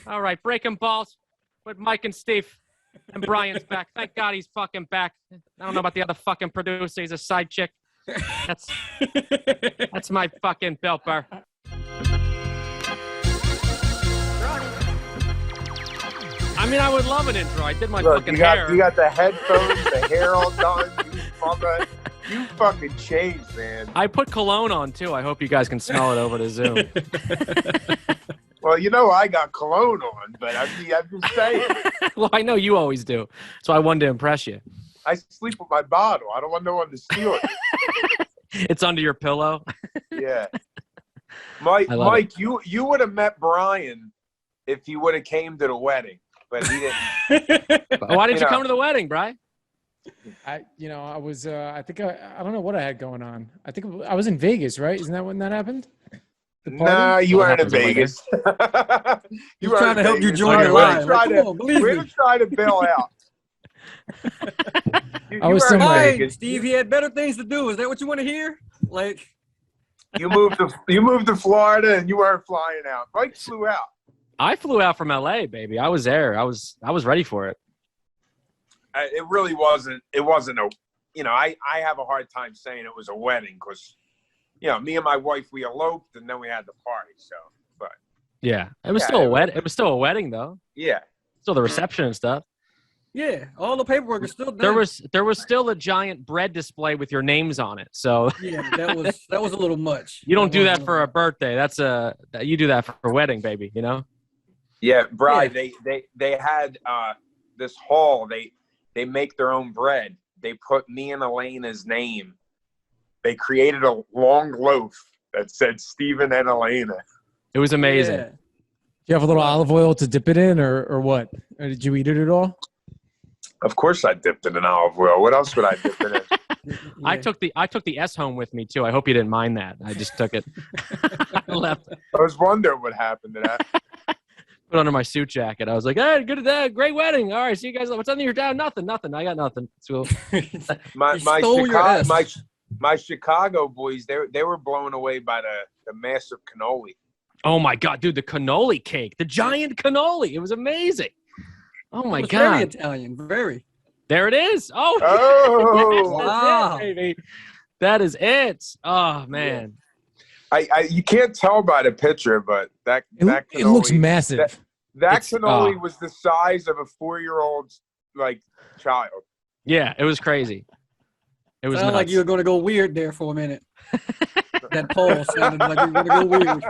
All right, breaking balls with Mike and Steve. And Brian's back. Thank God he's fucking back. I don't know about the other fucking producer. He's a side chick. That's my fucking belt bar. I mean, I would love an intro. I did my fucking hair. You got the headphones, the hair all done. You fucking changed, man. I put cologne on, too. I hope you guys can smell it over to Zoom. Well, you know I got cologne on, but I'm just saying. Well, I know you always do, so I wanted to impress you. I sleep with my bottle. I don't want no one to steal it. It's under your pillow? Yeah. Mike, you would have met Brian if he would have came to the wedding, but he didn't. Why didn't you come to the wedding, Brian? I was, I don't know what I had going on. I think I was in Vegas, right? Isn't that when that happened? No, you weren't in Vegas. You were trying to help you join your line. We're going to try to bail out. I was somewhere. Steve, he had better things to do. Is that what you want to hear? Like, you moved to Florida and you weren't flying out. Mike flew out. I flew out from L.A., baby. I was there. I was ready for it. It really wasn't. It wasn't a. I have a hard time saying it was a wedding because. Me and my wife, we eloped, and then we had the party. So, but yeah, it was still a wedding. It was still a wedding, though. Yeah, still the reception and stuff. Yeah, all the paperwork is still done. There was still a giant bread display with your names on it. So yeah, that was a little much. You don't do that for a birthday. You do that for a wedding, baby. Yeah, Brian. Yeah. They had this hall. They make their own bread. They put me and Elena's name. They created a long loaf that said Stephen and Elena. It was amazing. Yeah. Do you have a little olive oil to dip it in or what? Or did you eat it at all? Of course I dipped it in olive oil. What else would I dip it in? Yeah. I took the S home with me, too. I hope you didn't mind that. I just took it. I left. I was wondering what happened to that. Put it under my suit jacket. I was like, hey, good that. Great wedding. All right, see you guys. What's under your down? Nothing. I got nothing. So, My Chicago boys, they were blown away by the massive cannoli. Oh, my God, dude, the cannoli cake. The giant cannoli. It was amazing. Oh, my God. Very Italian. Very. There it is. Oh, yes, wow. It, baby. That is it. Oh, man. You can't tell by the picture, but that cannoli, it looks massive. That cannoli was the size of a 4-year-old child. Yeah, it was crazy. It was sounded like you were going to go weird there for a minute. That poll sounded like you were going to go weird.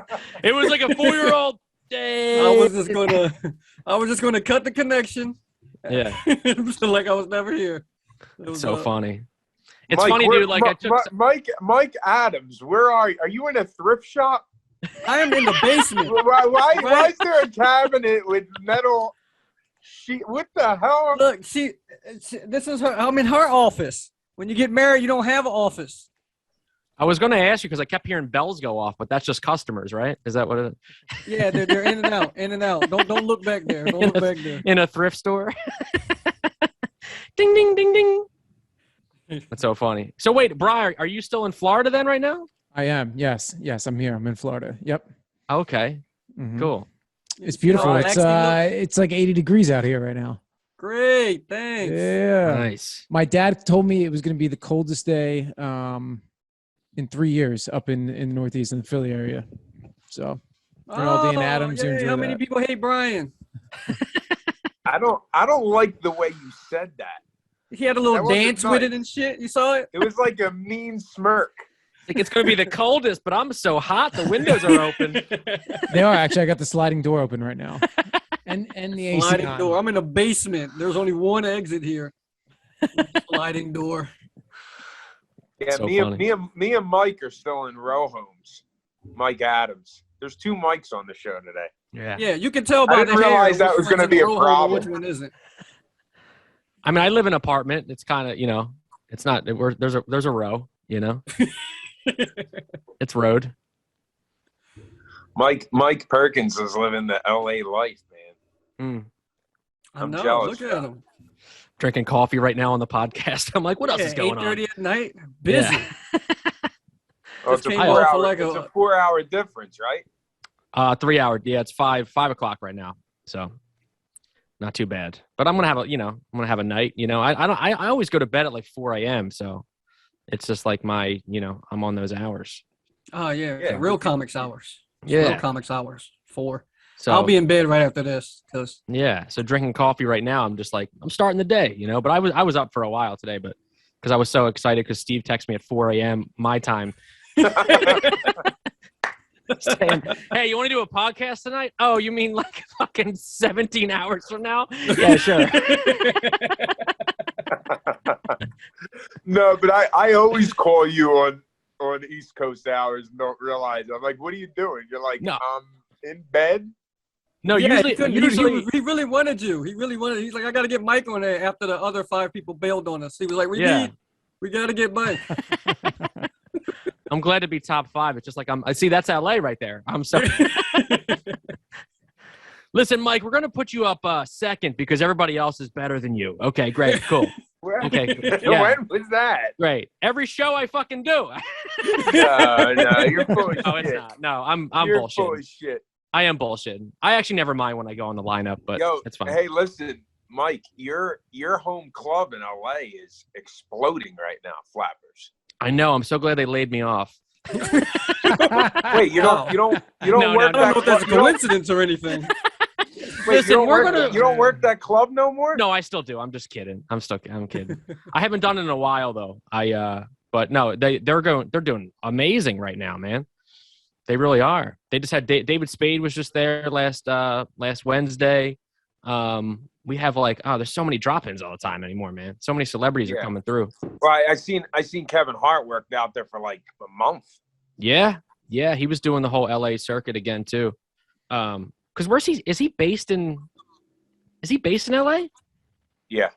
It was like a 4-year-old. I was just going to cut the connection. Yeah. Like I was never here. It's so funny. It's Mike, funny, dude. Like Mike Adams, where are you? Are you in a thrift shop? I am in the basement. Why is there a cabinet with metal sheet? What the hell? Look, this is her. I'm in her office. When you get married, you don't have an office. I was going to ask you because I kept hearing bells go off, but that's just customers, right? Is that what it is? Yeah, they're in and out, in and out. Don't look back there. Don't look back there. In a thrift store. Ding, ding, ding, ding. That's so funny. So wait, Brian, are you still in Florida then right now? I am. Yes, I'm here. I'm in Florida. Yep. Okay. Mm-hmm. Cool. It's beautiful. It's like 80 degrees out here right now. Great, thanks. Yeah. Nice. My dad told me it was going to be the coldest day in 3 years up in the Northeast in the Philly area. So, Rinaldi and Adams. Yeah. How many people hate Brian? I don't like the way you said that. He had a little dance with it and shit. You saw it? It was like a mean smirk. Like it's going to be the coldest, but I'm so hot. The windows are open. They are actually. I got the sliding door open right now. And the AC sliding door. I'm in a basement. There's only one exit here. Sliding door. Yeah, so me and Mike are still in row homes. Mike Adams. There's 2 Mikes on the show today. Yeah. Yeah, you can tell by I didn't realize that was going to be a problem. Which one isn't? I mean, I live in an apartment. It's kind of, it's not. There's a row. It's road. Mike Perkins is living the L.A. life, man. I'm jealous. Look at him. Drinking coffee right now on the podcast. I'm like, what else is going on? 8:30 at night. Busy. Yeah. It's a 4-hour difference, right? 3 hour. Yeah, it's 5 o'clock right now. So not too bad. But I'm gonna have a night. I always go to bed at like 4 a.m. So it's just like I'm on those hours. Oh yeah, Yeah. real comics hours. It's Yeah. real comics hours. 4. So I'll be in bed right after this because yeah. So drinking coffee right now, I'm just like I'm starting the day. But I was up for a while today, but because I was so excited because Steve texted me at 4 a.m. my time. Saying, hey, you want to do a podcast tonight? Oh, you mean like fucking 17 hours from now? Yeah, sure. No, but I always call you on East Coast hours and don't realize. I'm like, what are you doing? You're like, No. I'm in bed. No, yeah, usually he really wanted you. He really wanted. He's like, I got to get Mike on there after the other 5 people bailed on us. He was like, we got to get Mike. I'm glad to be top 5. It's just like I see that's LA right there. I'm sorry. Listen, Mike, we're gonna put you up second because everybody else is better than you. Okay, great, cool. Okay, yeah. When was that? Great. Every show I fucking do. No, you're full of shit. No, it's not. No, I'm You're bullshitting. full of shit. I am bullshitting. I actually never mind when I go on the lineup, but it's fine. Hey, listen, Mike, your home club in LA is exploding right now, Flappers. I know. I'm so glad they laid me off. Wait, you don't No, work I don't know that if that's a club? coincidence or anything. Wait, Listen, you don't work that club no more? No, I still do. I'm just kidding. I'm kidding. I haven't done it in a while though. But no, they're doing amazing right now, man. They really are. They just had David Spade was just there last Wednesday. We have there's so many drop-ins all the time anymore, man. So many celebrities are coming through. Right, I seen Kevin Hart worked out there for like a month. Yeah, he was doing the whole LA circuit again too. Because is he based in LA? Yeah,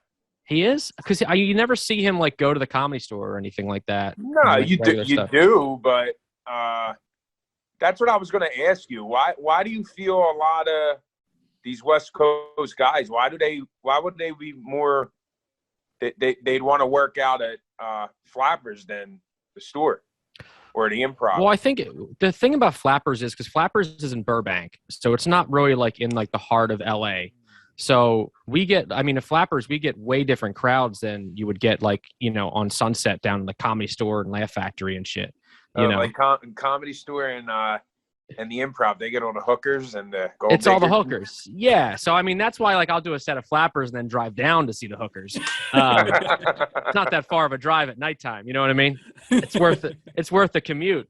he is. Because you never see him like go to the Comedy Store or anything like that. no, Like you regular do, stuff. but that's what I was going to ask you. Why do you feel a lot of these West Coast guys? Why would they be more? They'd want to work out at Flappers than the store or the Improv. Well, I think the thing about Flappers is because Flappers is in Burbank, so it's not really like in like the heart of LA. So at Flappers, we get way different crowds than you would get like, on Sunset down in the Comedy Store and Laugh Factory and shit. Like Comedy Store and the Improv, they get all the hookers and the gold It's all the diggers. hookers. Yeah. So, that's why I'll do a set of Flappers and then drive down to see the hookers. It's not that far of a drive at nighttime. You know what I mean? It's worth it. It's worth the commute.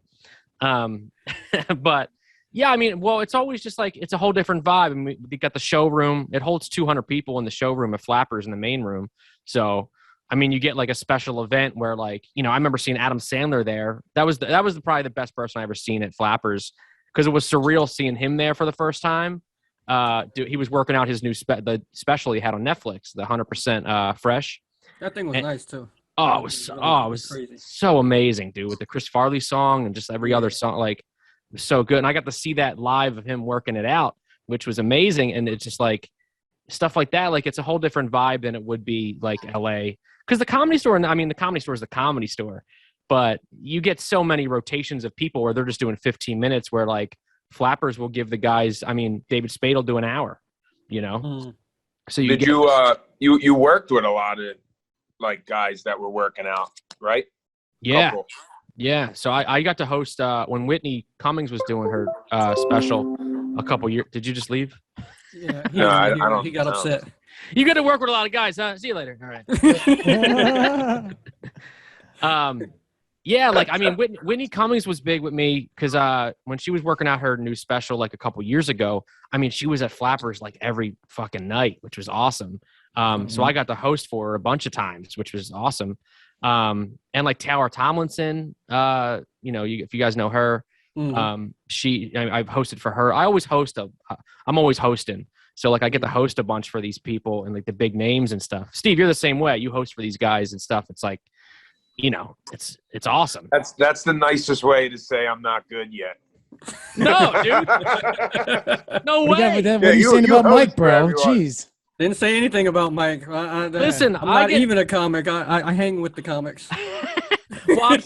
But yeah, it's always just like, it's a whole different vibe. We got the showroom. It holds 200 people in the showroom of Flappers in the main room. So, you get like a special event where I remember seeing Adam Sandler there. That was probably the best person I ever seen at Flappers. Because it was surreal seeing him there for the first time. He was working out his new the special he had on Netflix, the 100% Fresh. That thing was nice too. Oh, it was crazy. So amazing, dude, with the Chris Farley song and just every other song. Like, it was so good. And I got to see that live of him working it out, which was amazing. And it's just like stuff like that. Like, it's a whole different vibe than it would be like LA. Because the Comedy Store, the Comedy Store is the Comedy Store. But you get so many rotations of people where they're just doing 15 minutes where like Flappers will give the guys, David Spade will do an hour, So you worked with a lot of like guys that were working out, right? Yeah. Couple. Yeah. So I got to host when Whitney Cummings was doing her special a couple years. Did you just leave? Yeah, I don't. He got upset. You got to work with a lot of guys, huh? See you later. All right. Yeah, Whitney Cummings was big with me because when she was working out her new special like a couple years ago, she was at Flappers like every fucking night, which was awesome. So I got to host for her a bunch of times, which was awesome. And like Taylor Tomlinson, if you guys know her, I've hosted for her. I always host I'm always hosting. So like I get to host a bunch for these people and like the big names and stuff. Steve, you're the same way. You host for these guys and stuff. It's like, it's awesome. That's the nicest way to say I'm not good yet. No, dude. No way. What are you saying about Mike, bro? Jeez. Didn't say anything about Mike. Listen, I'm not even a comic. I hang with the comics. Well,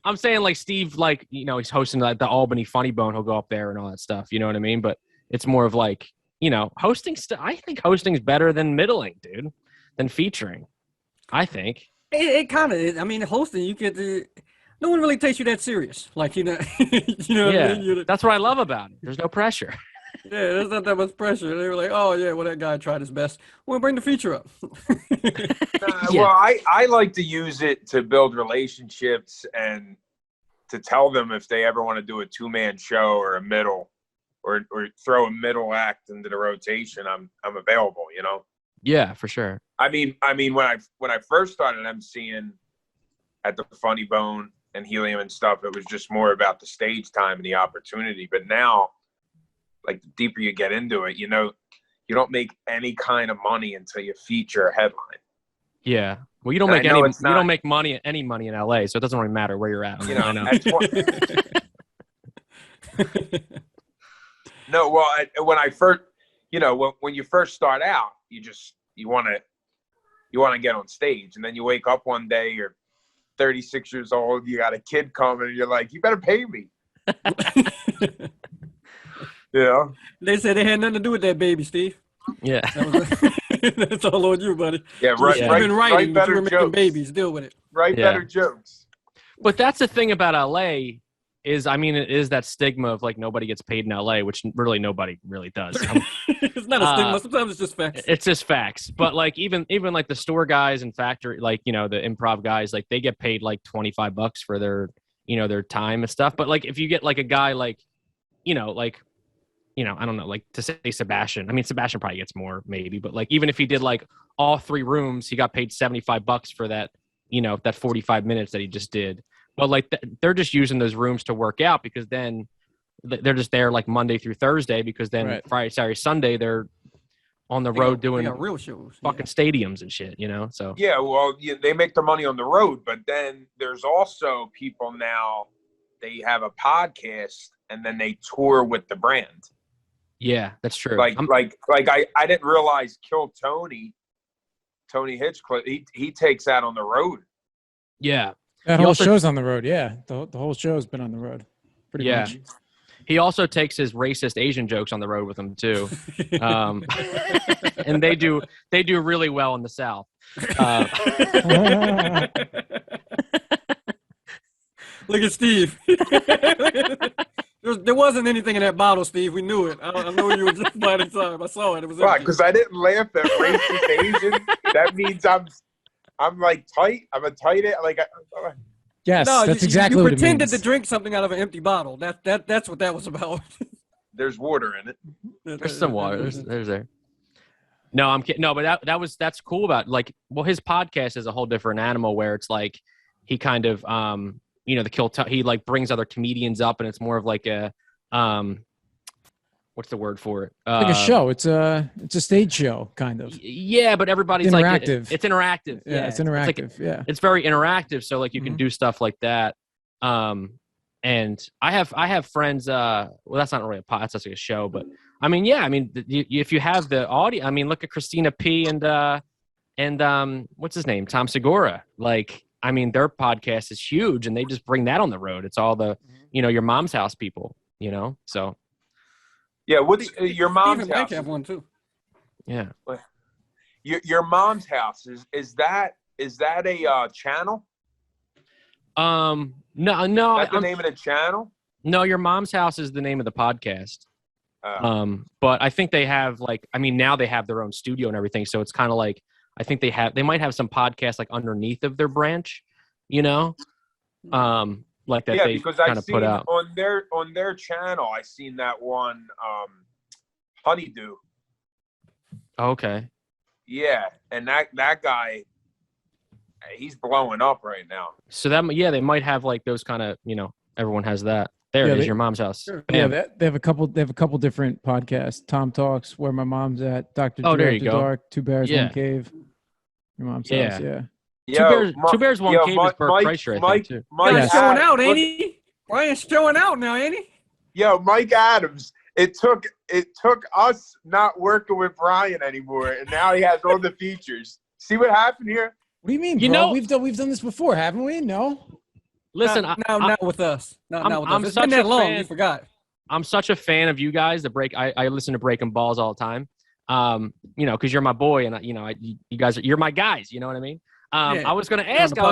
I'm saying like Steve, like, he's hosting like the Albany Funny Bone. He'll go up there and all that stuff. You know what I mean? But it's more of like, hosting. I think hosting's better than middling, dude, than featuring. I think It kind of is. I mean, hosting, you get to. No one really takes you that serious. Like, you know what I mean? That's what I love about it. There's no pressure. Yeah, there's not that much pressure. They were like, oh, yeah, well, that guy tried his best. We'll bring the feature up. Well, I like to use it to build relationships and to tell them if they ever want to do a 2-man show or a middle or throw a middle act into the rotation, I'm available, Yeah, for sure. I mean, when I first started emceeing at the Funny Bone and Helium and stuff, it was just more about the stage time and the opportunity. But now, like, the deeper you get into it, you don't make any kind of money until you feature a headline. Yeah. Well, you don't make any money in LA, so it doesn't really matter where you're at. No, well, when I first, when you first start out, you want to get on stage, and then you wake up one day, you're 36 years old, you got a kid coming, and you're like, you better pay me. They said they had nothing to do with that baby, Steve. Yeah. That's all on you, buddy. Yeah, right. You've been writing, but you were making jokes. babies. Deal with it. Write better jokes. But that's the thing about LA is, it is that stigma of like nobody gets paid in LA, which really nobody really does. It's not a stigma. Sometimes it's just facts. It's just facts. But like even like the store guys and factory, like, the improv guys, like they get paid like $25 for their, their time and stuff. But like if you get like a guy like, I don't know, like to say Sebastian. I mean, Sebastian probably gets more maybe, but like even if he did like all 3 rooms, he got paid $75 for that, that 45 minutes that he just did. But like they're just using those rooms to work out because then they're just there like Monday through Thursday because then Friday, Saturday, Sunday they're on the road doing real shows, fucking stadiums and shit, So yeah, well, they make their money on the road, but then there's also people now. They have a podcast and then they tour with the brand. Yeah, that's true. Like I didn't realize Kill Tony Hitchcliff, he takes that on the road. Yeah. That whole show's on the road, yeah. The whole show's been on the road, pretty much. He also takes his racist Asian jokes on the road with him too, and they do really well in the South. Look at Steve. There wasn't anything in that bottle, Steve. We knew it. I know you were just by the time. I saw it. It was right, because I didn't laugh at racist Asian. That means I'm like tight. I'm a tight like. Yes, no, that's you, exactly you what it pretended means. to drink something out of an empty bottle. That's what that was about. There's water in it. There's some water. There's there. No, I'm kidding. No, but that's cool about like. Well, his podcast is a whole different animal where it's like he kind of he like brings other comedians up and it's more of like a what's the word for it? Like a show. It's a stage show, kind of. Yeah, but everybody's interactive. Like it's interactive. Yeah, it's interactive. It's very interactive. So like you can do stuff like that. And I have friends. Well, that's not really that's just like a show, but I mean, yeah. I mean, if you have the audio, I mean, look at Christina P. and what's his name, Tom Segura. Like, I mean, their podcast is huge, and they just bring that on the road. It's all the your mom's house people. So. Yeah, what's your mom's house? I have one too. Yeah. Your mom's house is that a channel? No. Is that the name of the channel? No, Your Mom's House is the name of the podcast. But I think they have now they have their own studio and everything. So it's kind of like, I think they might have some podcasts like underneath of their branch, like that. Yeah, they because kind I've of seen put out on their channel. I seen that one, Honeydew. Okay. Yeah, and that guy, he's blowing up right now. So they might have like those kind of, everyone has that. There it is, Your Mom's House. Sure. Yeah, they have a couple different podcasts. Tom Talks, Where My Mom's At, Dr. Oh, Drew there After you go. Dark, Two Bears, One Cave. Your Mom's House, yeah. Two Bears, One Cave is Bert Kreischer, I think, too. Brian's showing out, ain't he? Brian's showing out now, ain't he? Yo, Mike Adams. It took us not working with Brian anymore, and now he has all the features. See what happened here? What do you mean, bro? We've done this before, haven't we? No. Listen, not with us. Not with us. It's such been that a long. fan. You forgot. I'm such a fan of you guys. I listen to Breaking Balls all the time. You know, because you're my boy, and you guys you're my guys. You know what I mean? Yeah, I was gonna you're on ask. the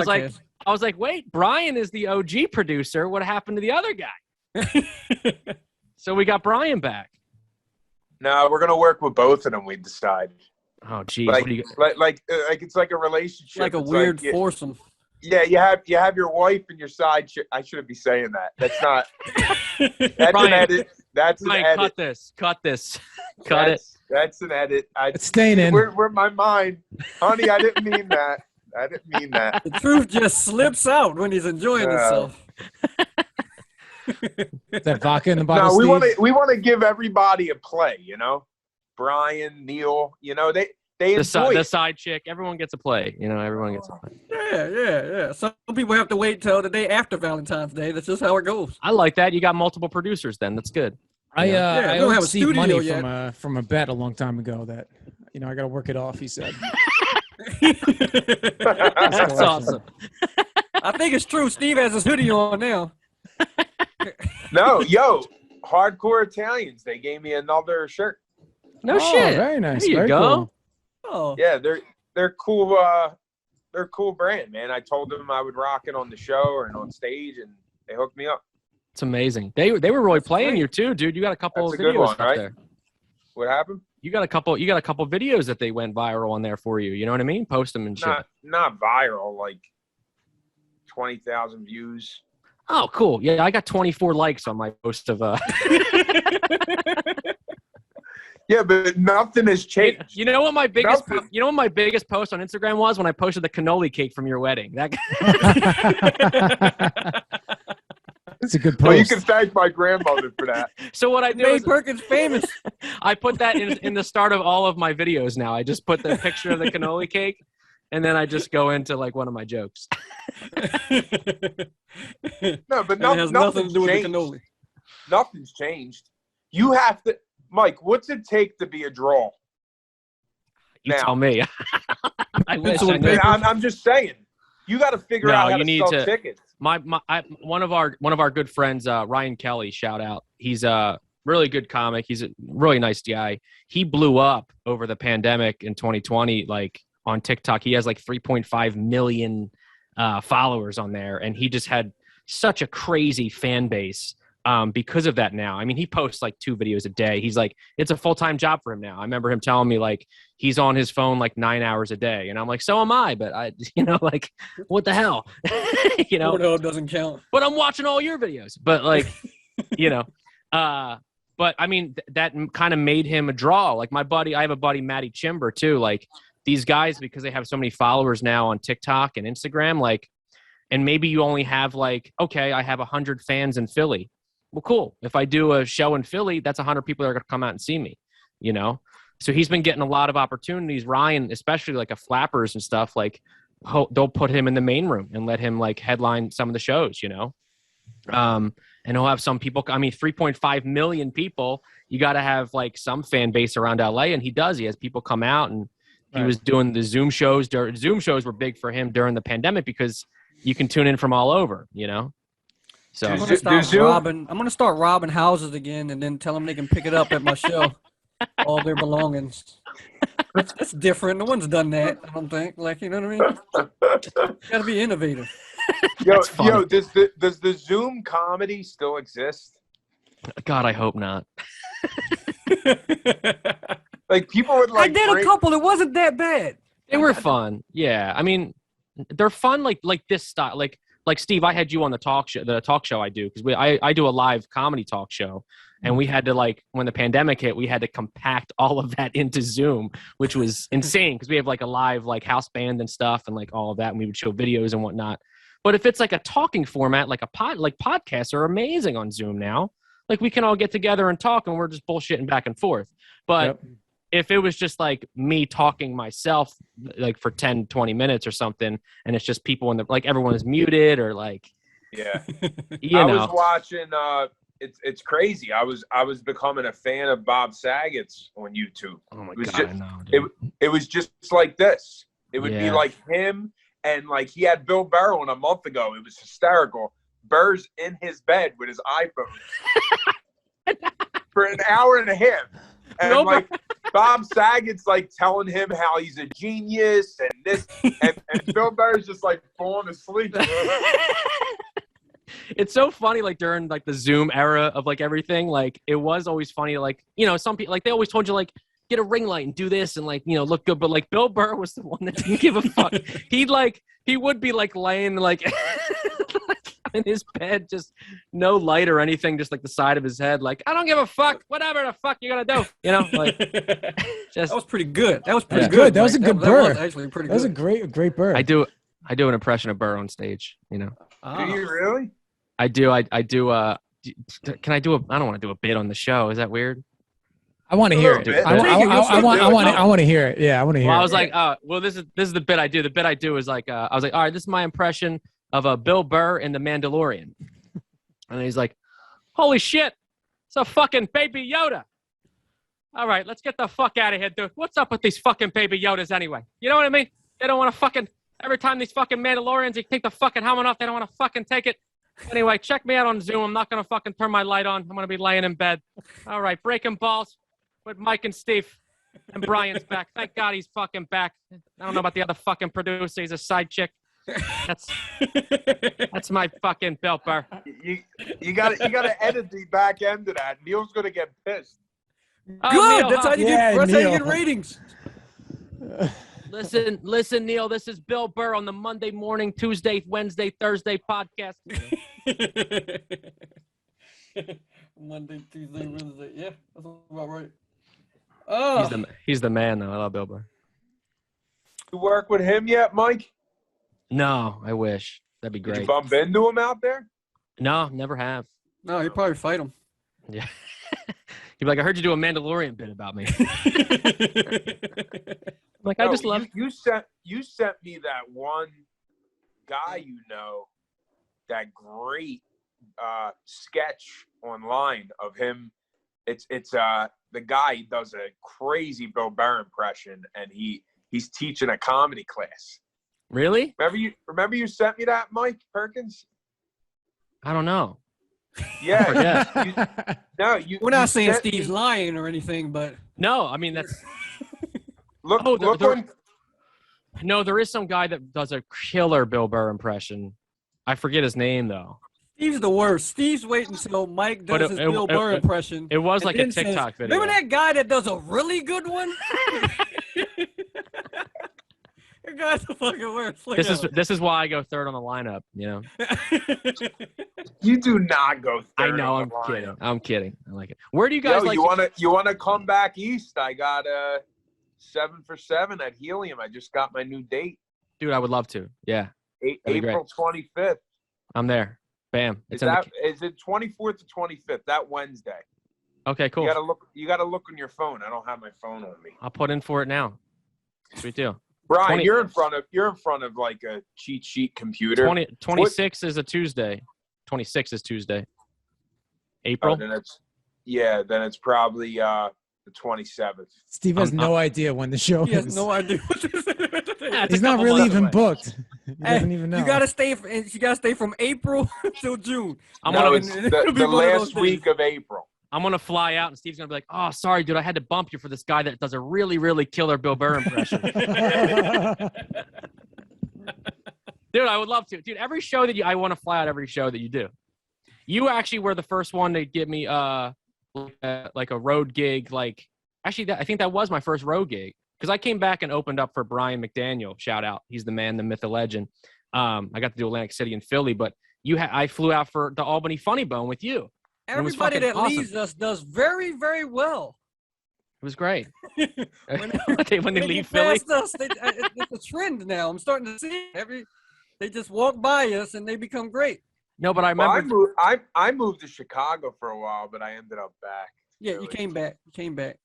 I was like, wait, Brian is the OG producer. What happened to the other guy? So we got Brian back. No, we're gonna work with both of them. We decided. Oh, geez. Like it's like a relationship. like a It's weird like, foursome. Yeah, you have your wife and your side chick. I shouldn't be saying that. That's not. That's Brian, an edit. That's Brian, an edit. cut this. Cut it. That's an edit. It's staying in. Where my mind, honey? I didn't mean that. I didn't mean that. The truth just slips out when he's enjoying himself. Is that vodka in the bottle? No, Steve? we want to give everybody a play. You know, Brian, Neil. You know they enjoy The side chick. Everyone gets a play. You know, everyone gets a play. Yeah. Some people have to wait till the day after Valentine's Day. That's just how it goes. I like that. You got multiple producers. Then that's good. I we don't owed have a Steve studio money yet. from a bet a long time ago that I got to work it off. He said. That's awesome. I think it's true. Steve has his hoodie on now. No, hardcore Italians. They gave me another shirt. No shit. Very nice. There you Very go. cool. Oh, Yeah, they're cool. They're a cool brand, man. I told them I would rock it on the show and on stage, and they hooked me up. It's amazing. They were really playing great. you too, dude. You got a couple That's of a good videos one, up right? there. What happened? You got a couple videos that they went viral on there for you. You know what I mean? Post them and shit. Not viral, like 20,000 views. Oh, cool. Yeah, I got 24 likes on my post of Yeah, but nothing has changed. You know what my biggest Nothing. you know what my biggest post on Instagram was when I posted the cannoli cake from your wedding. That It's a good post. Well, you can thank my grandmother for that. So what I do made is Perkins famous. I put that in the start of all of my videos now. I just put the picture of the cannoli cake and then I just go into like one of my jokes. No, but And it has nothing to do with the changed. cannoli. Nothing's changed. You have to, Mike. What's it take to be a draw? You Now. tell me. I wish Pencil I and knew. paper. I'm just saying. You got to figure No, out how you to need sell to- tickets. One of our good friends, Ryan Kelly, shout out. He's a really good comic. He's a really nice guy. He blew up over the pandemic in 2020, like on TikTok. He has like 3.5 million followers on there, and he just had such a crazy fan base because of that now. I mean, he posts like 2 videos a day. He's like, it's a full-time job for him now. I remember him telling me like he's on his phone like 9 hours a day. And I'm like, so am I, but I, like what the hell, Pornhub doesn't count. but I'm watching all your videos, but like, but I mean, that kind of made him a draw. Like I have a buddy, Matty Chimber too. Like these guys, because they have so many followers now on TikTok and Instagram, like, and maybe you only have like, okay, I have 100 fans in Philly. Well, cool. If I do a show in Philly, that's 100 people that are going to come out and see me, So he's been getting a lot of opportunities. Ryan, especially like a Flappers and stuff, like they'll put him in the main room and let him like headline some of the shows, and he'll have some people. I mean, 3.5 million people. You got to have like some fan base around LA, and he does. He has people come out, and he was doing the Zoom shows. Zoom shows were big for him during the pandemic because you can tune in from all over, So I'm Do gonna start robbing houses again, and then tell them they can pick it up at my show. All their belongings. That's different. No one's done that. I don't think. Like, you know what I mean? Got to be innovative. Does the Zoom comedy still exist? God, I hope not. Like people would like. I did a couple. It wasn't that bad. They were fun. Yeah. I mean, they're fun like this style. Like Steve, I had you on the talk show I do, because I do a live comedy talk show, and we had to, like, when the pandemic hit, we had to compact all of that into Zoom, which was insane because we have like a live like house band and stuff and like all of that, and we would show videos and whatnot. But if it's like a talking format, like podcasts are amazing on Zoom now. Like we can all get together and talk, and we're just bullshitting back and forth. But if it was just like me talking myself, like for 10, 20 minutes or something, and it's just people like everyone is muted or like, Yeah. I was watching, it's crazy. I was becoming a fan of Bob Saget's on YouTube. Oh my It was God, just- I know, dude. It was just like this. It would be Yeah. like him, and like he had Bill Burr on a month ago. It was hysterical. Burr's in his bed with his iPhone. for an hour and a half. And Bill like Bob Saget's like telling him how he's a genius and this, and Bill Burr's just like falling asleep. It's so funny, like during like the Zoom era of like everything, like it was always funny. Like, you know, some people like they always told you like get a ring light and do this and like, you know, look good. But like Bill Burr was the one that didn't give a fuck. He would be like laying like in his bed, just no light or anything, just like the side of his head. Like, I don't give a fuck, whatever the fuck you're gonna do. You know, like just That was pretty good. That was pretty good. good. That was a Mike. good That Burr. was actually pretty That was a good. great Burr. I do an impression of Burr on stage, you know. Do you really? I do. Can I do I don't want to do a bit on the show. Is that weird? I want to hear it. bit. I want to hear it. Yeah, I want to hear Well, it. I was like, well, this is the bit I do. The bit I do is like, I was like, all right, this is my impression of Bill Burr in The Mandalorian. And he's like, holy shit, it's a fucking baby Yoda. All right, let's get the fuck out of here, dude. What's up with these fucking baby Yodas anyway? You know what I mean? They don't want to fucking, every time these fucking Mandalorians, they take the fucking helmet off, they don't want to fucking take it. Anyway, check me out on Zoom. I'm not going to fucking turn my light on. I'm going to be laying in bed. All right, breaking balls with Mike and Steve. And Brian's back. Thank God he's fucking back. I don't know about the other fucking producer. He's a side chick. That's my fucking Bill Burr. You gotta edit the back end of that. Neil's gonna get pissed. Oh, Good. Neil, That's how you Yeah, get. That's how you Neil. get ratings. Listen, Neil. This is Bill Burr on the Monday morning, Tuesday, Wednesday, Thursday podcast. Monday, Tuesday, Wednesday. Yeah, that's about right. Oh, He's the man, though. I love Bill Burr. You work with him yet, Mike? No, I wish. That'd be Did you great. bump into him out there? No, never have. no, you probably fight him. Yeah. He'd be like, I heard you do a Mandalorian bit about me. I'm like, I just love. you sent me that one guy you know, that great sketch online of him. It's the guy does a crazy Bill Burr impression, and he's teaching a comedy class. Really? Remember you sent me that, Mike Perkins? I don't know. Yeah. forget. We're not saying sent Steve's me- lying or anything, but No, I mean that's. Look, Oh, look there- on. No, there is some guy that does a killer Bill Burr impression. I forget his name though. Steve's the worst. Steve's waiting until Mike But does his Bill Burr impression. It was and like a then says, TikTok video. Remember that guy that does a really good one? That guy's the fucking worst. Look This is why I go third on the lineup. You know. You do not go I third know. on I'm the line. kidding. I'm kidding. I like it. Where do you guys Yo, like? you wanna come back east? I got 7 for 7 at Helium. I just got my new date. Dude, I would love to. Yeah, That'd be April 25th. I'm there. Bam. Is It's in the, it 24th to 25th? That Wednesday. okay. Cool. You gotta look on your phone. I don't have my phone on me. I'll put in for it now. Sweet deal. Brian, 20 you're in front of like a cheat sheet computer. 26 is a Tuesday. 26 is Tuesday. April. Then it's probably the 27th. Steve has no idea when the show He is. has no idea. That's He's a not couple really months even away. booked. He Hey, doesn't even know. You gotta stay from April till June. I'm No, gonna it's it'll be the one of those last days. week of April. I'm gonna fly out, and Steve's gonna be like, "Oh, sorry, dude, I had to bump you for this guy that does a really, really killer Bill Burr impression." Dude, I would love to. Dude, every show that I want to fly out every show that you do. You actually were the first one to give me like a road gig. Like, actually, I think that was my first road gig because I came back and opened up for Brian McDaniel. Shout out, he's the man, the myth, the legend. I got to do Atlantic City and Philly, but I flew out for the Albany Funny Bone with you. It was Everybody fucking that awesome. leaves us does very, very well. It was great. When when they leave get Philly. past us, it's a trend now. I'm starting to see it. They just walk by us and they become great. No, but I Well, remember. I moved to Chicago for a while, but I ended up back. Yeah, Really. you came back. You came back.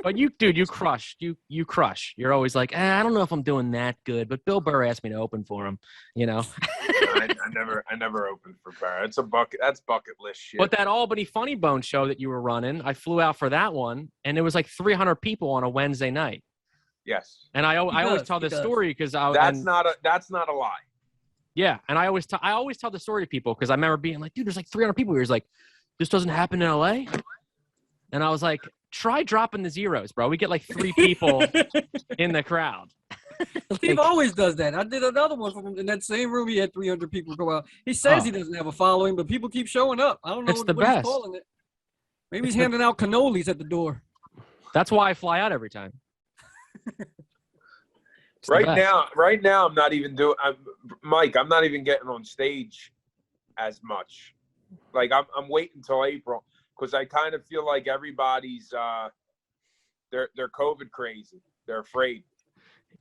But you crush. You crush. You're always like, I don't know if I'm doing that good, but Bill Burr asked me to open for him. You know. I never opened for Burr. That's bucket list shit. But that Albany Funny Bone show that you were running, I flew out for that one, and it was like 300 people on a Wednesday night. Yes. And I always tell this story because That's not a lie. Yeah, and I always tell the story to people because I remember being like, dude, there's like 300 people here. He's like, this doesn't happen in LA? And I was like, try dropping the zeros, bro. We get like 3 people in the crowd. Steve always does that. I did another one from in that same room. He had 300 people go out. He says he doesn't have a following, but people keep showing up. I don't know It's the what he's best. calling it. Maybe he's handing out cannolis at the door. That's why I fly out every time. Right now, I'm not even Mike, I'm not even getting on stage as much. Like I'm waiting until April because I kind of feel like everybody's they're COVID crazy. They're afraid.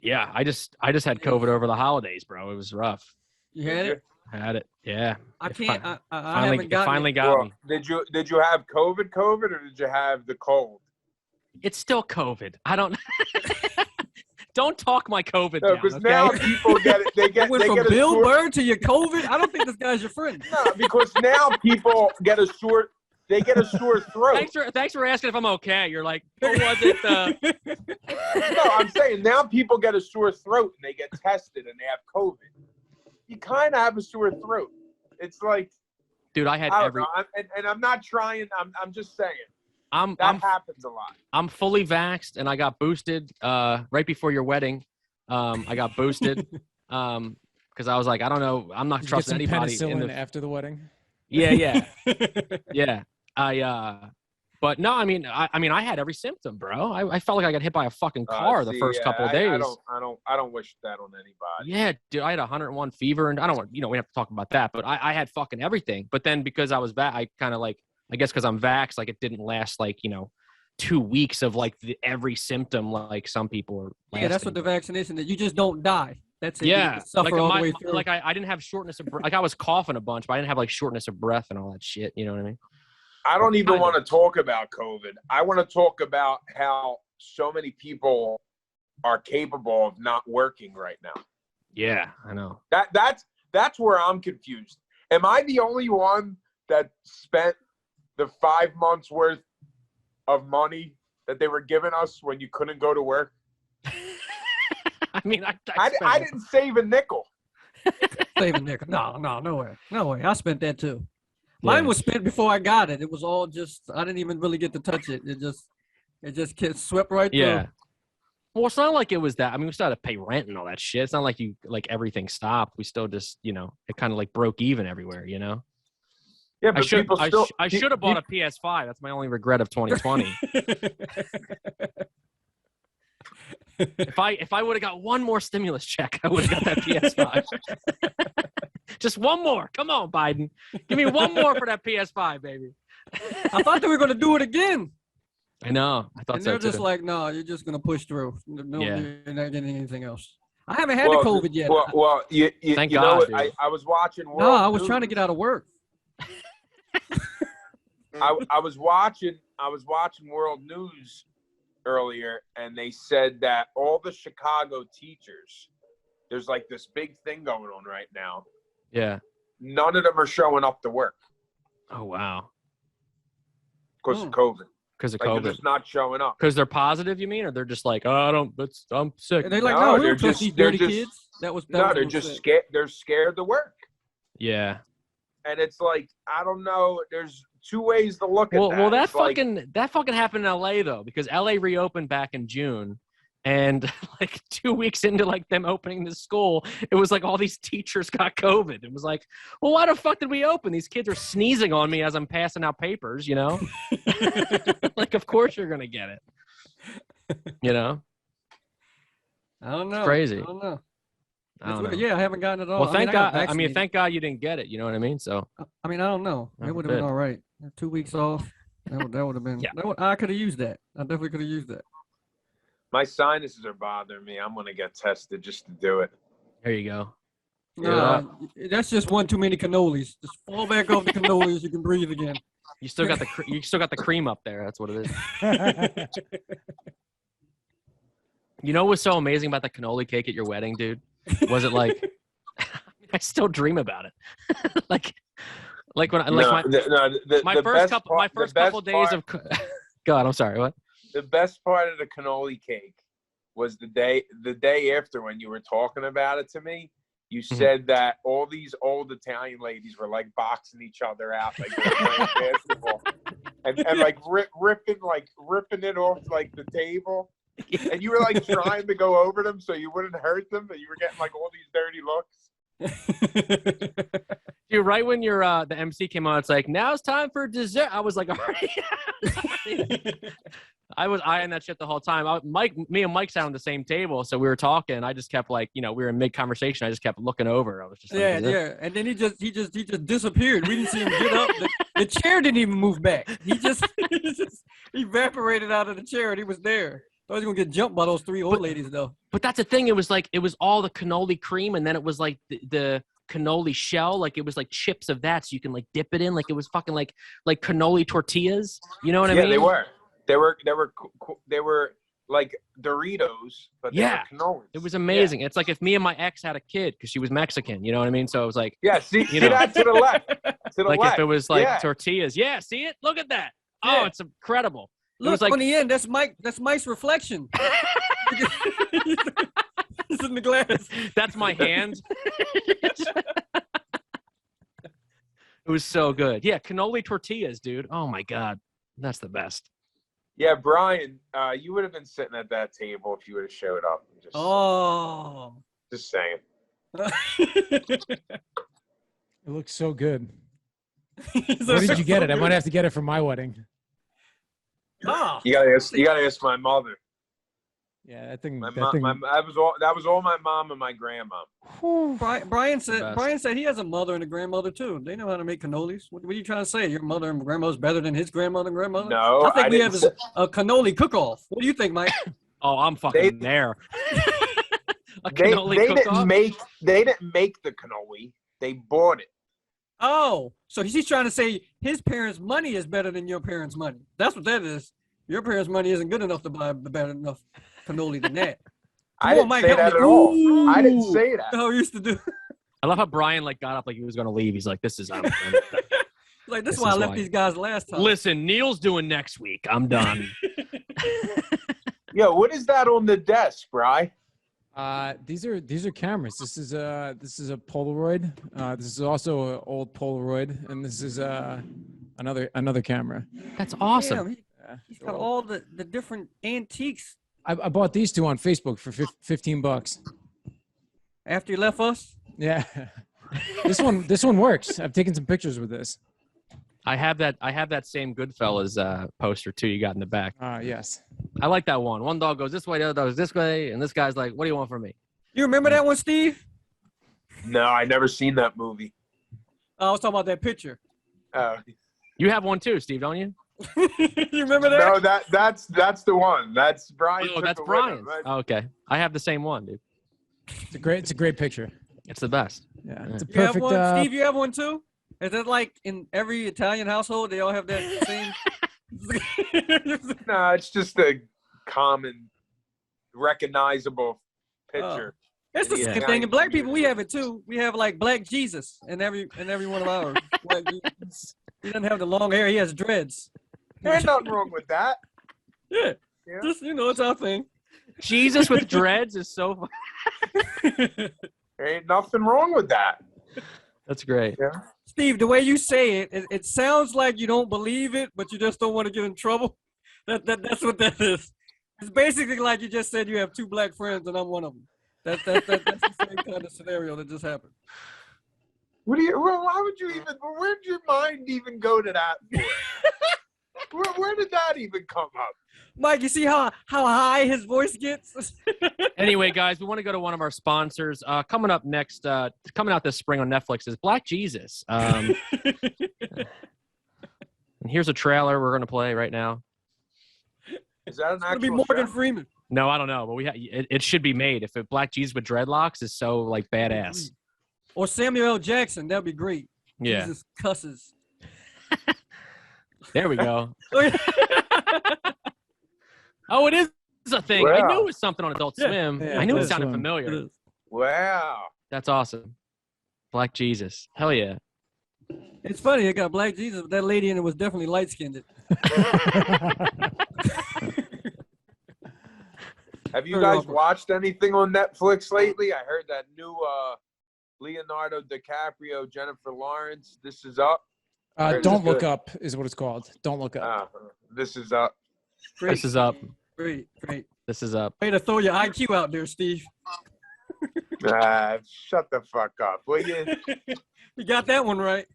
Yeah, I just had COVID over the holidays, bro. It was rough. You had it? I had it. Yeah. I can't. I Finally, haven't gotten finally it. got Well, me. did you have COVID, or did you have the cold? It's still COVID. I don't. Don't talk my COVID No, down. because Okay? now people get it. They It went they from get a Bill sore, Burr to your COVID. I don't think this guy's your friend. no, because now people get a sore. They get a sore throat. Thanks for asking if I'm okay. You're like, what was it? No, I'm saying now people get a sore throat and they get tested and they have COVID. You kind of have a sore throat. It's like, Dude, I had I don't every. know. And I'm not trying. I'm just saying I'm happens a lot. I'm fully vaxxed and I got boosted right before your wedding. I got boosted because I was like, I don't know, I'm not Did you get trusting some anybody. penicillin after the wedding? Yeah. But no, I mean, I had every symptom, bro. I felt like I got hit by a fucking car the first couple of days. I don't wish that on anybody. Yeah, dude, I had 101 fever, and I don't want, we have to talk about that, but I had fucking everything. But then because I was I kind of like, I guess because I'm vaxxed, like it didn't last like 2 weeks of like every symptom like some people are. Yeah, that's what the vaccination is. You just don't die. That's it. Yeah, You suffer all the way through. like I didn't have shortness of breath. Like I was coughing a bunch, but I didn't have like shortness of breath and all that shit. You know what I mean? I don't even want to talk about COVID. I want to talk about how so many people are capable of not working right now. Yeah, I know. That's where I'm confused. Am I the only one that spent the 5 months worth of money that they were giving us when you couldn't go to work? I mean, I didn't save a nickel. Save a nickel. No way. No way. I spent that too. Mine was spent before I got it. It was all just, I didn't even really get to touch it. It just swept right through. Yeah. Well, it's not like it was that. I mean, we still had to pay rent and all that shit. It's not like everything stopped. We still just, it kind of like broke even everywhere, Yeah, but I should have bought a PS5. That's my only regret of 2020. If I would have got one more stimulus check, I would have got that PS5. Just one more. Come on, Biden. Give me one more for that PS5, baby. I thought they were going to do it again. I know. I thought And so they're just too. like, no, you're just going to push through. No, Yeah. You're not getting anything else. I haven't had the COVID yet. Well, Thank you God, know what? dude. I was watching World No, I was News. trying to get out of work. I was watching World News earlier, and they said that all the Chicago teachers, there's like this big thing going on right now. Yeah. None of them are showing up to work Oh, wow. because of COVID. Because of Like COVID. they're just not showing up. Because they're positive, you mean? Or they're just like, oh, I'm sick. And they're like, No, no, we they're don't trust just- these they're dirty just- kids. That was No, what they're was just said. scared. They're scared to work, Yeah. and it's like I don't know. There's two ways to look at that. Well, It's like, that fucking happened in LA though, because LA reopened back in June, and like 2 weeks into like them opening the school, it was like all these teachers got COVID. It was like, well, why the fuck did we open? These kids are sneezing on me as I'm passing out papers, Like, of course you're gonna get it. I don't know. crazy. I don't know. I don't know. Yeah, I haven't gotten it all. Well, thank God. I mean, vaccinated. thank God you didn't get it. You know what I mean? So I mean, I don't know. Oh, It would have been good. all right. 2 weeks off. That would have been. Yeah. I could have used that. I definitely could have used that. my sinuses are bothering me. I'm gonna get tested just to do it. there you go. No, that's just one too many cannolis. Just fall back off the cannolis. You can breathe again. You still got the cream up there. That's what it is. You know what's so amazing about the cannoli cake at your wedding, dude? Was it like I still dream about it. like when I like my first couple days of God, I'm sorry, what? The best part of the cannoli cake was the day after when you were talking about it to me. You said that all these old Italian ladies were like boxing each other out, like they were playing basketball, and like ripping it off like the table, and you were like trying to go over them so you wouldn't hurt them, but you were getting like all these dirty looks. Dude, right when your the MC came on, it's like, now it's time for dessert. I was like, all right. I was eyeing that shit the whole time. Me and Mike sat on the same table, so we were talking. I just kept like, we were in mid conversation. I just kept looking over. I was just like, yeah. And then he just disappeared. We didn't see him get up. The chair didn't even move back. He just evaporated out of the chair, and he was there. I was gonna get jumped by those three old ladies though. But that's the thing. It was all the cannoli cream, and then it was like the cannoli shell. Like it was like chips of that, so you can like dip it in. Like it was fucking like cannoli tortillas. You know what I mean? Yeah, they were like Doritos, but they were cannolis. It was amazing. Yeah. It's like if me and my ex had a kid because she was Mexican. You know what I mean? So it was like, yeah, see that to the left, if it was like tortillas. Yeah, see it? Look at that. Yeah. Oh, it's incredible. Look, it was like, on the end, that's Mike's reflection. It's in the glass. That's my hand. It was so good. Yeah, cannoli tortillas, dude. Oh my God. That's the best. Yeah, Brian, you would have been sitting at that table if you would have showed up. Just saying. It looks so good. Where did you get it? I might have to get it for my wedding. Oh. You gotta ask my mother. Yeah, I think that was all my mom and my grandma. Brian said he has a mother and a grandmother too. They know how to make cannolis. What are you trying to say? Your mother and grandmother's better than his grandmother and grandmother? No, I think we have a cannoli cook-off. What do you think, Mike? Oh, I'm fucking there. They didn't make the cannoli. They bought it. Oh, so he's trying to say his parents' money is better than your parents' money. That's what that is. Your parents' money isn't good enough to buy better enough cannoli than that. I didn't say that at all. I didn't say that. That's how we used to do. I love how Brian got up like he was going to leave. He's like, this is like, this is why I left these guys last time. Listen, Neil's doing next week. I'm done. Yo, what is that on the desk, Bri? These are cameras. This is a Polaroid. This is also an old Polaroid, and this is another camera. That's awesome. Damn, he's got all the different antiques. I bought these two on Facebook for $15. After you left us? Yeah. This one works. I've taken some pictures with this. I have that same Goodfellas poster too. You got in the back. Yes. I like that one. One dog goes this way, the other dog goes this way, and this guy's like, "What do you want from me?" You remember that one, Steve? No, I never seen that movie. I was talking about that picture. You have one too, Steve, don't you? You remember that? No, that's the one. That's Brian. Oh, that's Brian. Oh, okay, I have the same one, dude. It's a great picture. It's the best. Yeah, it's a you perfect. Have one? Steve, you have one too? Is that like in every Italian household? They all have that same. No, it's just a common, recognizable picture. It's the same thing. And black people, we have it too. We have like Black Jesus in every one of ours. Black Jesus. He doesn't have the long hair. He has dreads. There's nothing wrong with that. Yeah. Just it's our thing. Jesus with dreads is so fun. There ain't nothing wrong with that. That's great. Yeah. Steve, the way you say it sounds like you don't believe it, but you just don't want to get in trouble. That's what that is. It's basically like you just said you have two black friends and I'm one of them. That's the same kind of scenario that just happened. Why would you even? Where'd your mind even go to that for? Where did that even come up? Mike, you see how high his voice gets? Anyway, guys, we want to go to one of our sponsors. Coming up next, coming out this spring on Netflix is Black Jesus. And here's a trailer we're going to play right now. Is that an actual be Morgan Freeman? No, I don't know, but it should be made. If a Black Jesus with dreadlocks is so like badass. Or Samuel L. Jackson, that'd be great. Yeah. Jesus cusses. There we go. Oh, it is a thing. Wow. I knew it was something on Adult Swim. Yeah, I knew it Adult sounded Swim. familiar. Wow. That's awesome. Black Jesus. Hell yeah. It's funny, it got Black Jesus, but that lady in it was definitely light-skinned. Have you guys watched anything on Netflix lately? I heard that new Leonardo DiCaprio, Jennifer Lawrence. This is up. Don't Look Up is what it's called. Don't Look Up. This is up. Great. This is up. Great. This is up. Way to throw your IQ out there, Steve. Shut the fuck up, will you? You got that one right.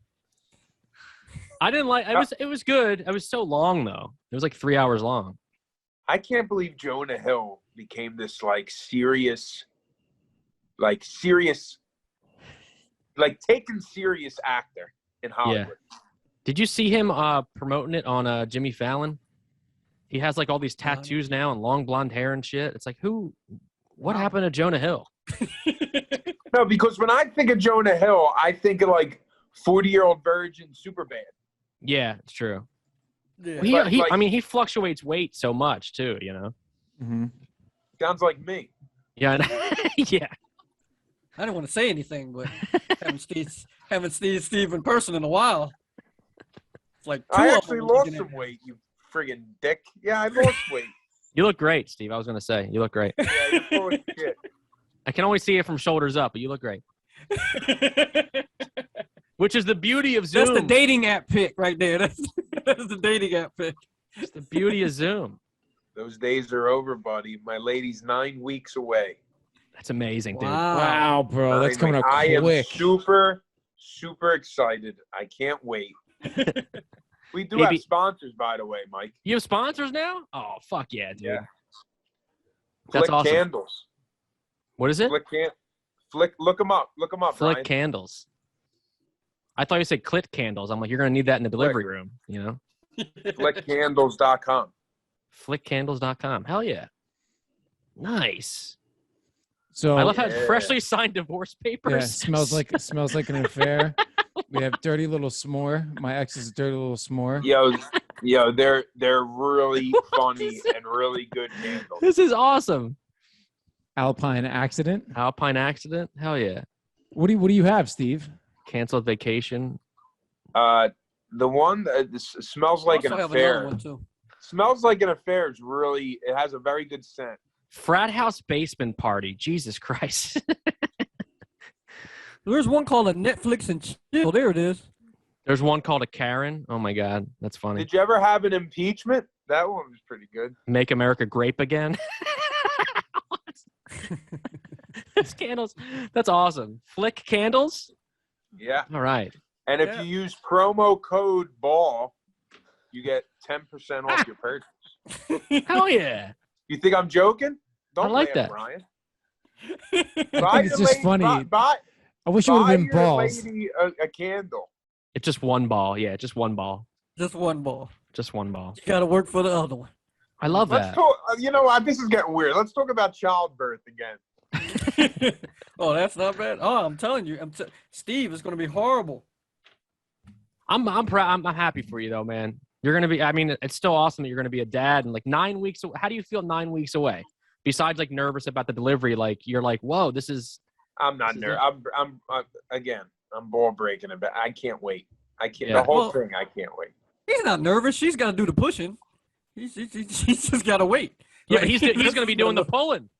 I didn't like. It was good. It was so long though. It was like 3 hours long. I can't believe Jonah Hill became this serious, taken serious actor in Hollywood. Yeah. Did you see him promoting it on Jimmy Fallon? He has like all these tattoos now and long blonde hair and shit. It's like what happened to Jonah Hill? No, because when I think of Jonah Hill, I think of 40-year-old virgin Superbad. Yeah, it's true. Yeah. I mean, he fluctuates weight so much too, you know. Mm-hmm. Sounds like me. Yeah, yeah. I didn't want to say anything, but haven't seen Steve in person in a while. It's like I actually lost some weight, you friggin' dick. Yeah, I lost weight. You look great, Steve. I was gonna say you look great. Yeah, you're full of shit. I can only see it from shoulders up, but you look great. Which is the beauty of Zoom. That's the dating app pick right there. That's the dating app pick. It's the beauty of Zoom. Those days are over, buddy. My lady's 9 weeks away. That's amazing, dude. Wow, bro. That's coming up quick. I am super, super excited. I can't wait. We do have sponsors, by the way, Mike. You have sponsors now? Oh, fuck yeah, dude. Yeah. That's Flick awesome. Candles. What is it? Flick. Look them up. Look them up. Flick Brian. Candles. I thought you said clit candles. I'm like, you're gonna need that in the delivery room, you know? FlickCandles.com. FlickCandles.com. Hell yeah. Nice. So I love how it's freshly signed divorce papers. Yeah, smells like an affair. We have Dirty Little S'more. My ex's Dirty Little S'more. Yo, they're really funny and really good candles. This is awesome. Alpine Accident. Alpine Accident. Hell yeah. What do you have, Steve? Canceled Vacation. The one that smells like an Also have affair. another one, too. Smells like an affair is it has a very good scent. Frat House Basement Party. Jesus Christ. There's one called a Netflix and Chill. There it is. There's one called a Karen. Oh my God. That's funny. Did you ever have an impeachment? That one was pretty good. Make America Grape Again. These candles. That's awesome. Flick Candles. Yeah. All right. And if you use promo code BALL, you get 10% off your purchase. Hell yeah. You think I'm joking? Don't I like laugh, that. Brian. I think it's just funny. I wish it would have been balls. Lady a candle. It's just one ball. Yeah, just one ball. Just one ball. Just one ball. You got to work for the other one. I love Let's that. talk. You know what? This is getting weird. Let's talk about childbirth again. Oh, that's not bad. Oh, I'm telling you, Steve is going to be horrible. I'm proud. I'm happy for you though, man. You're gonna be. I mean, it's still awesome that you're gonna be a dad and 9 weeks. How do you feel 9 weeks away? Besides nervous about the delivery, you're whoa, this is. I'm not nervous. I'm ball breaking it, but I can't wait. I can't. Yeah. The whole thing. I can't wait. He's not nervous. She's got to do the pushing. He's just got to wait. Yeah, he's gonna be doing the pulling.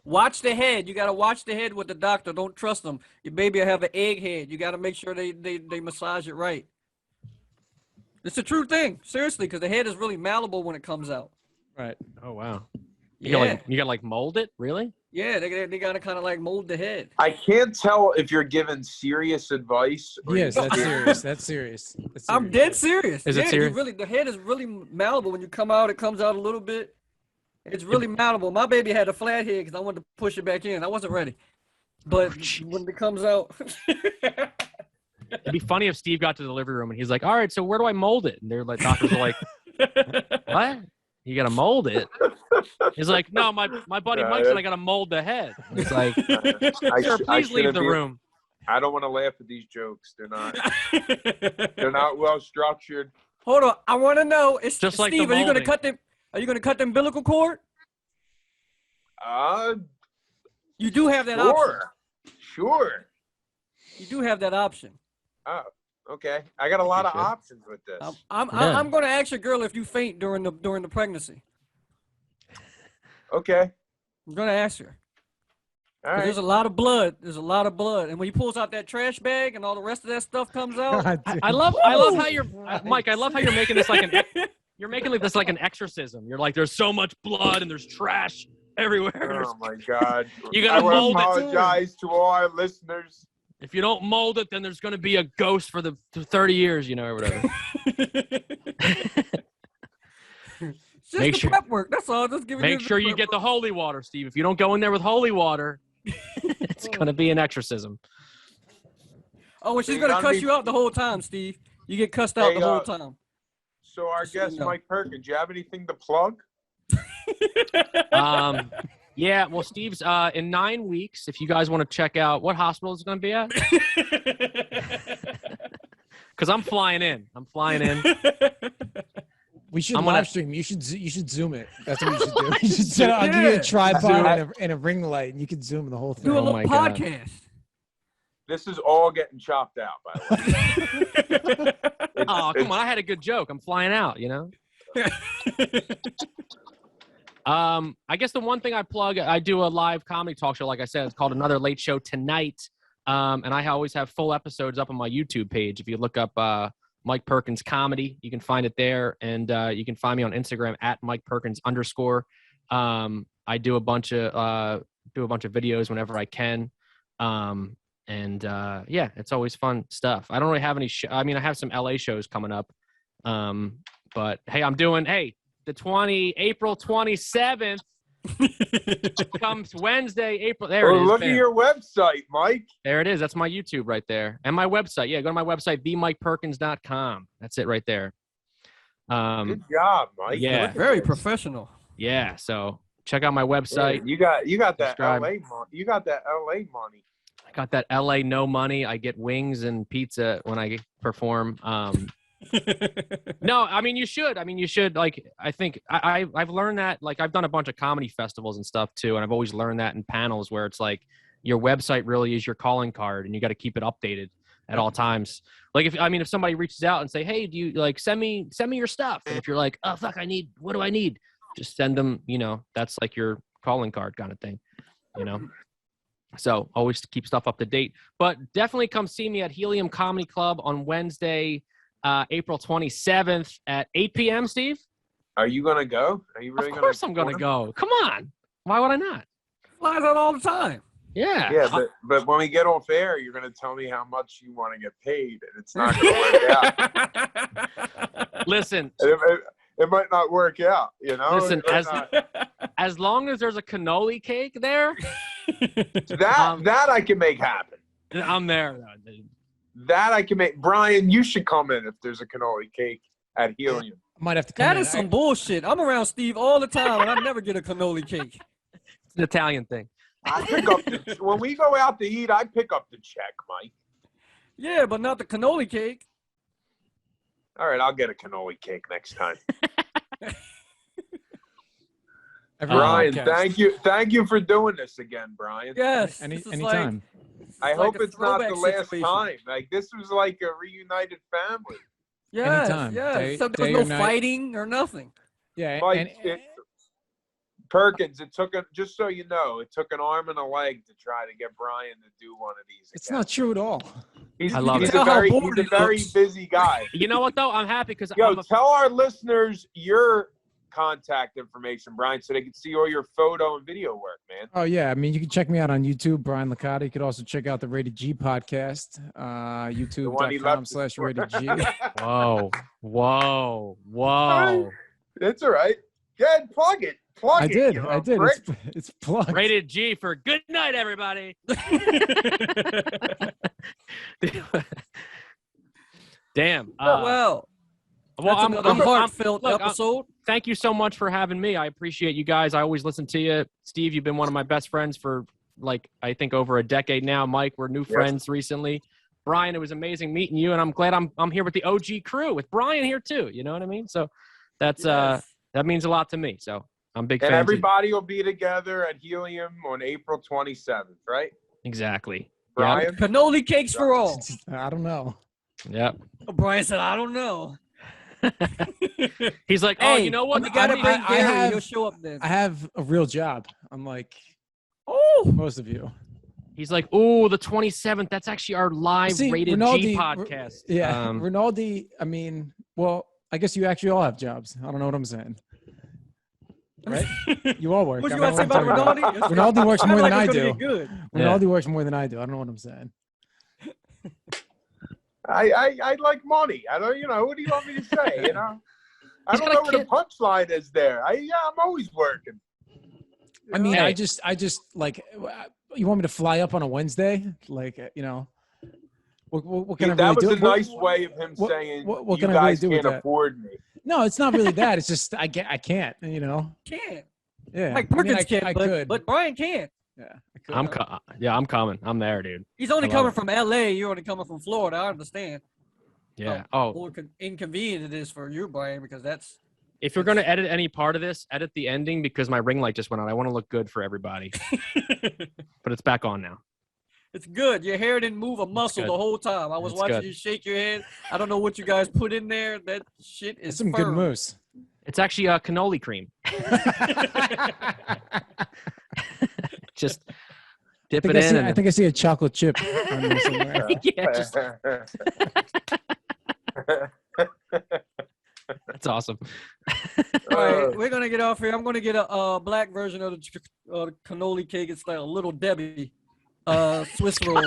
Watch the head. You got to watch the head with the doctor. Don't trust them. Your baby will have an egg head. You got to make sure they massage it right. It's a true thing. Seriously, because the head is really malleable when it comes out. Right. Oh, wow. You gotta mold it? Really? Yeah, they got to kind of mold the head. I can't tell if you're giving serious advice. Yes, that's serious. That's serious. I'm dead serious. Is it serious? The head is really malleable. When you come out, it comes out a little bit. It's really malleable. My baby had a flat head because I wanted to push it back in. I wasn't ready. But when it comes out. It'd be funny if Steve got to the delivery room and he's like, all right, so where do I mold it? And they're like, doctors are like, what? You got to mold it? He's like, no, my buddy Mike said I got to mold the head. And it's like, sir, please leave the room. I don't want to laugh at these jokes. They're not well structured. Hold on. I want to know. It's just like Steve, the are you going to cut them? Are you going to cut the umbilical cord? You do have that option. Sure. You do have that option. Oh, okay. I got a lot of options with this. I'm going to ask your girl if you faint during the pregnancy. Okay. I'm going to ask her. All right. There's a lot of blood. There's a lot of blood, and when he pulls out that trash bag and all the rest of that stuff comes out. God, dude. I love how you're Mike. I love how you're making this like an exorcism. You're like, there's so much blood and there's trash everywhere. Oh my God! You gotta I want to mold it. apologize to all our listeners. If you don't mold it, then there's gonna be a ghost for the 30 years, or whatever. Just Make the sure- prep work. That's all. Just giving Make the sure you prep get the work. holy water, Steve. If you don't go in there with holy water, it's gonna be an exorcism. Oh, and she's They gonna gotta cuss be- you out the whole time, Steve. You get cussed out Hey, the whole time. So our Just so you guest know. Mike Perkins, do you have anything to plug? Yeah. Well, Steve's in 9 weeks. If you guys want to check out what hospital it's gonna be at, because I'm flying in. We should I'm gonna- live stream. You should zoom it. That's what you should do. You should set up, I'll give you a tripod and a ring light, and you can zoom the whole thing. Do a Oh little my God. podcast. This is all getting chopped out, by the way. Oh, come on. I had a good joke. I'm flying out, I guess the one thing I plug, I do a live comedy talk show, like I said. It's called Another Late Show Tonight. And I always have full episodes up on my YouTube page. If you look up Mike Perkins Comedy, you can find it there. And you can find me on Instagram at Mike Perkins _. I do a bunch of videos whenever I can. Yeah, it's always fun stuff. I don't really have any I have some LA shows coming up. But hey, I'm doing April 27th comes Wednesday, April. There it is. Look Bam. at your website, Mike. There it is. That's my YouTube right there. And my website. Yeah, go to my website, bmikeperkins.com. That's it right there. Good job, Mike. Yeah. Look at Very this. professional. Yeah, so check out my website. You got that Subscribe. LA money. You got that LA money. I got that LA no money. I get wings and pizza when I perform. No, you should. I think I've learned that. Like, I've done a bunch of comedy festivals and stuff too, and I've always learned that in panels where it's like your website really is your calling card, and you got to keep it updated at all times. Like, if somebody reaches out and say, hey, do you send me your stuff? And if you're like, oh fuck, what do I need? Just send them. That's like your calling card kind of thing. So always keep stuff up to date. But definitely come see me at Helium Comedy Club on Wednesday, April 27th at 8 p.m., Steve? Are you gonna go? Are you really Of course I'm going to go. Come on. Why would I not? Flies out all the time. Yeah. Yeah, but when we get off air, you're gonna tell me how much you want to get paid, and it's not gonna work out. Listen, It might not work out, Listen, It might not. as long as there's a cannoli cake there, that I can make happen. I'm there. Dude. That I can make. Brian, you should come in if there's a cannoli cake at Helium. I might have to come That in. is some bullshit. I'm around Steve all the time, and I never get a cannoli cake. It's an Italian thing. I pick up when we go out to eat. I pick up the check, Mike. Yeah, but not the cannoli cake. All right, I'll get a cannoli cake next time. Every Brian, podcast. thank you for doing this again, Brian. Yes. Anytime. I like hope a it's not the throwback last situation. time. Like, this was like a reunited family. Yes, Anytime. yes. Day- So there day was or no night. fighting or nothing. Yeah, Mike, Perkins, it took just so you know, it took an arm and a leg to try to get Brian to do one of these. it's again. not true at all. He's, I love he's it. a Tell how very, bored he's a he very looks. busy guy. You know what, though? I'm happy because Yo, tell our listeners your contact information, Brian, so they can see all your photo and video work, man. Oh yeah, you can check me out on YouTube, Brian Licata. You could also check out the Rated G podcast, The one he left YouTube.com/Rated G. Whoa. That's all right. Yeah, plug it. Plug I it. did. you know, I did. prick. It's plugged. Rated G for good night, everybody. Damn. Well, that's another heartfelt look, episode. Thank you so much for having me. I appreciate you guys. I always listen to you. Steve, you've been one of my best friends for I think over a decade now. Mike, we're new friends recently. Brian, it was amazing meeting you, and I'm glad I'm here with the OG crew with Brian here too. You know what I mean? So that's that means a lot to me. So I'm a big fan. And everybody will be together at Helium on April 27th, right? Exactly. Brian? Cannoli cakes for all. I don't know. Yep. Brian said, I don't know. He's like, oh, Hey, you know what? You got to I- bring I Gary. have- He'll show up then. I have a real job. I'm like, Oh, Most of you. He's like, "Oh, the 27th. That's actually our live See, rated Rinaldi- G podcast." Yeah, Rinaldi. I mean, well, I guess you actually all have jobs. I don't know what I'm saying. Right? You all work. What I you don't got to say know what about I'm talking Rinaldi? Rinaldi works more than I It's gonna do. get good. Rinaldi works more than I do. I don't know what I'm saying. I like money. I don't, what do you want me to say? I don't He's know got a where the kid. punchline is there. I'm always working. I mean, Hey. I just like. You want me to fly up on a Wednesday? Like, what can I that really was do? a nice way of him saying, what you can I really guys do with can't that? afford me. No, it's not really that. It's just I can't. Can't. Yeah, Mike I mean, Perkins can, I could. but Brian can't. Yeah, I could. I'm coming. I'm there, dude. He's only I love coming it. from L.A. You're only coming from Florida. I understand. Yeah. How Oh, more inconvenient it is for you, Brian, because that's. if you're gonna edit any part of this, edit the ending because my ring light just went on. I want to look good for everybody, but it's back on now. It's good. Your hair didn't move a muscle good. the whole time. I was It's watching good. you shake your head. I don't know what you guys put in there. That shit is It's some good firm. moose. It's actually cannoli cream. Just dip it in. I think I see a chocolate chip on there somewhere. Yeah, just, that's awesome. All right, we're gonna get off here. I'm gonna get a black version of the cannoli cake. It's like a little Debbie Swiss roll.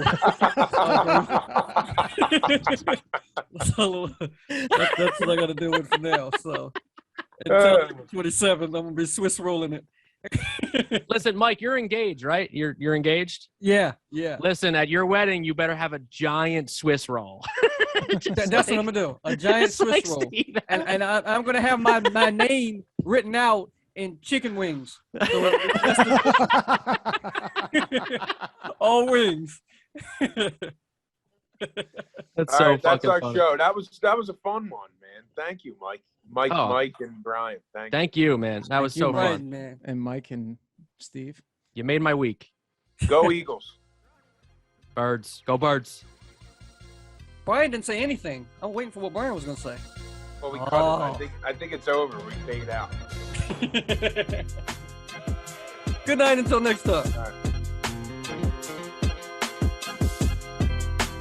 So, that's what I gotta do with for now. So until 27th, I'm gonna be Swiss rolling it. Listen, Mike, you're engaged, right? You're engaged. Yeah. Listen, at your wedding, you better have a giant Swiss roll. That's what I'm gonna do. A giant just Swiss like roll. Steve. And I'm gonna have my name written out in chicken wings. So all wings. That's All so right, that's fucking our funny. show. That was a fun one, man. Thank you, Mike. Oh. Mike, and Brian. Thank you. Thank you, man. That was Thank you, so Mike. fun. Man. And Mike and Steve. You made my week. Go Eagles. Birds. Go Birds. Brian didn't say anything. I'm waiting for what Brian was gonna say. Well, we cut Oh. it. I think it's over. We fade out. Good night until next time. All right.